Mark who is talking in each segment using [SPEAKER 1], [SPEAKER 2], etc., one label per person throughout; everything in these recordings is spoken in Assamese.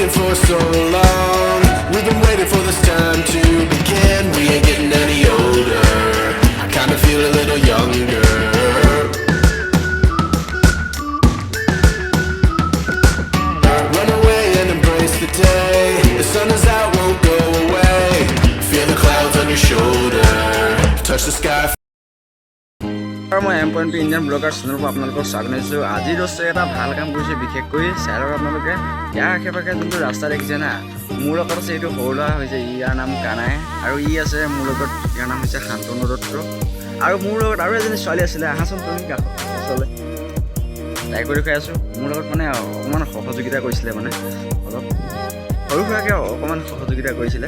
[SPEAKER 1] waiting for so long. We've been waiting for this time to begin. We ain't getting any older. I kinda feel a little younger. Run away and embrace the day. The sun is out, won't go away. Feel the clouds on your shoulder. Touch the sky.
[SPEAKER 2] মই M.P ইণ্ডিয়ান ব্লগাৰ চেনেলৰ পৰা আপোনালোকক স্বাগতম জনাইছোঁ। আজি দোস্তে এটা ভাল কাম কৰিছে, বিশেষকৈ চাওক আপোনালোকে ইয়াৰ আশে পাশে যোনটো ৰাস্তা দেখিছে না, মোৰ লগত আছে এইটো সৰু ল'ৰা হৈছে, ইয়াৰ নাম কানাই, আৰু ই আছে মোৰ লগত, ইয়াৰ নাম হৈছে শান্তনু দত্ত, আৰু মোৰ লগত আৰু এজনী ছোৱালী আছিলে, আহাচোন তুমি কাষলৈ, তাই কৰি খাই আছোঁ। মোৰ লগত মানে অকণমান সহযোগিতা কৰিছিলে, মানে অলপ সৰু সুৰাকৈ অকণমান সহযোগিতা কৰিছিলে।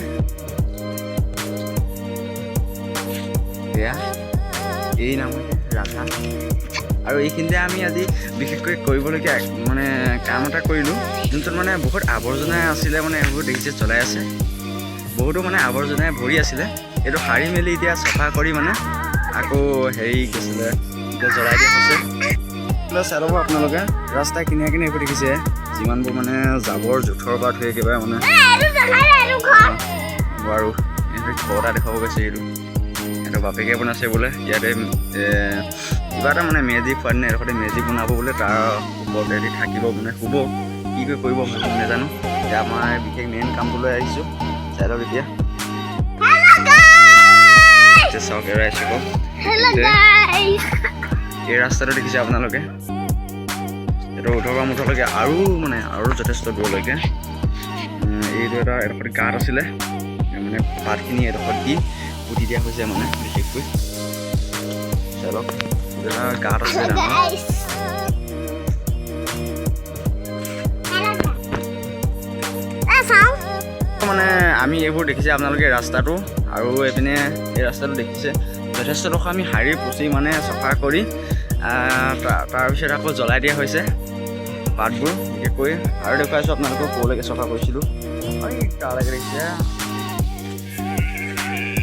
[SPEAKER 2] এয়া এই নাম ৰাধা, আৰু এইখিনিতে আমি আজি বিশেষকৈ কৰিবলগীয়া মানে কাম এটা কৰিলোঁ, যোনটোত মানে বহুত আৱৰ্জনা আছিলে, মানে এইবোৰ দেখিছে জ্বলাই আছে, বহুতো মানে আৱৰ্জনাই ভৰি আছিলে। এইটো সাৰি মেলি এতিয়া চফা কৰি মানে আকৌ হেৰি কৈছিলে এতিয়া জ্বলাই দিয়া হৈছে। চাই ল'ব আপোনালোকে ৰাস্তা কিনিয়ে কিনে এইবোৰ দেখিছে, যিমানবোৰ মানে জাবৰ জোঁথৰ পৰা ধৰি একেবাৰে মানে আৰু ঘৰ এটা দেখাব গৈছে। এইটো সিহঁতৰ বাপেকে বনাইছে বোলে, ইয়াতে কিবা এটা মানে মেজিক খোৱা দিনা এডোখৰতে মেজিক বনাব বোলে, তাৰ ওপৰতে থাকিব মানে শুব, কি কৰিব ভাবো নাজানো। এতিয়া আমাৰ বিশেষ মেইন কামটো লৈ আহিছোঁ, চাই লওক এতিয়া চাওক এৰাই কওক। এই ৰাস্তাটো দেখিছে আপোনালোকে, এইটো উঠৰ পৰা মুঠলৈকে আৰু মানে আৰু যথেষ্ট দূৰলৈকে। এইটো এটা এডোখৰ গাঁত আছিলে, মানে পাতখিনি এডোখৰত দি পুতি দিয়া হৈছে, মানে বিশেষকৈ চাই লওক এটা গাঁত আছে ডাঙৰ। মানে আমি এইবোৰ দেখিছে আপোনালোকে ৰাস্তাটো, আৰু এইপিনে এই ৰাস্তাটো দেখিছে যথেষ্টডোখৰ আমি সাৰি পুচি মানে চফা কৰি তাৰপিছত আকৌ জ্বলাই দিয়া হৈছে পাতবোৰ বিশেষকৈ। আৰু দেখুৱাইছোঁ আপোনালোকক ক'লৈকে চফা কৰিছিলোঁ, তালৈকে দেখিছে,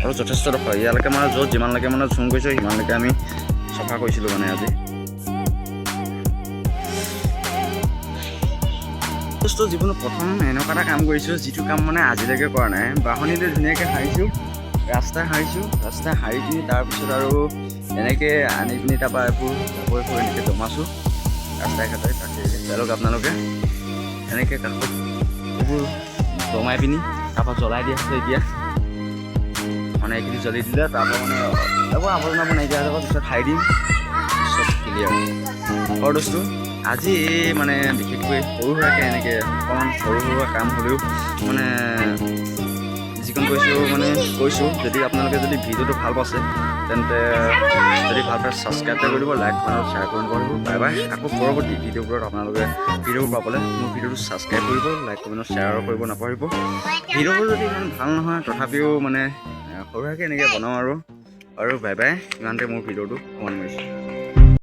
[SPEAKER 2] আৰু যথেষ্টডোখৰ ইয়ালৈকে মানে য'ত যিমানলৈকে মানে জুম কৰিছোঁ সিমানলৈকে আমি চফা কৰিছিলোঁ মানে আজি। জীৱনত প্ৰথম এনেকুৱা এটা কাম কৰিছোঁ, যিটো কাম মানে আজিলৈকে কৰা নাই। বাঢ়নীলৈ ধুনীয়াকৈ সাৰিছোঁ, ৰাস্তা সাৰি পিনি তাৰপিছত আৰু এনেকৈ আনি পিনি তাৰপৰা এইবোৰ জাবৰ এনেকৈ জমাছোঁ ৰাস্তাই ঘাটে। তাকে চাওক আপোনালোকে এনেকৈ কাষত এইবোৰ জমাই পিনি তাৰপৰা জ্বলাই দিয়া হৈছে। এতিয়া মানে এইখিনি জ্বলি দিলে তাৰপৰা মানে এইবোৰ আৱৰ্জনাবোৰ নাইকিয়া হৈ যাব, পিছত খাই দিম, চব ক্লিয়াৰ বস্তু। আজি এই মানে বিশেষকৈ সৰু সুৰাকৈ এনেকৈ অকণমান সৰু সুৰা কাম হ'লেও মানে যিকণ কৈছোঁ। যদি আপোনালোকে যদি ভিডিঅ'টো ভাল পাইছে তেন্তে যদি ভাল পায় ছাবস্ক্ৰাইব কৰিব, লাইক আৰু শ্বেয়াৰ কৰিব। বাই বাই, আকৌ পৰৱৰ্তী ভিডিঅ'বোৰত আপোনালোকে ভিডিঅ'বোৰ পাবলৈ মোৰ ভিডিঅ'টো ছাবস্ক্ৰাইব কৰিব, লাইক কৰিব, শ্বেয়াৰ কৰিব নাপাহৰিব। ভিডিঅ'বোৰ যদি ইমান ভাল নহয় তথাপিও মানে সৰু সুৰাকৈ এনেকৈ বনাওঁ আৰু বাই বাই, ইমানতে মোৰ ভিডিঅ'টো সামৰণি মাৰিছোঁ।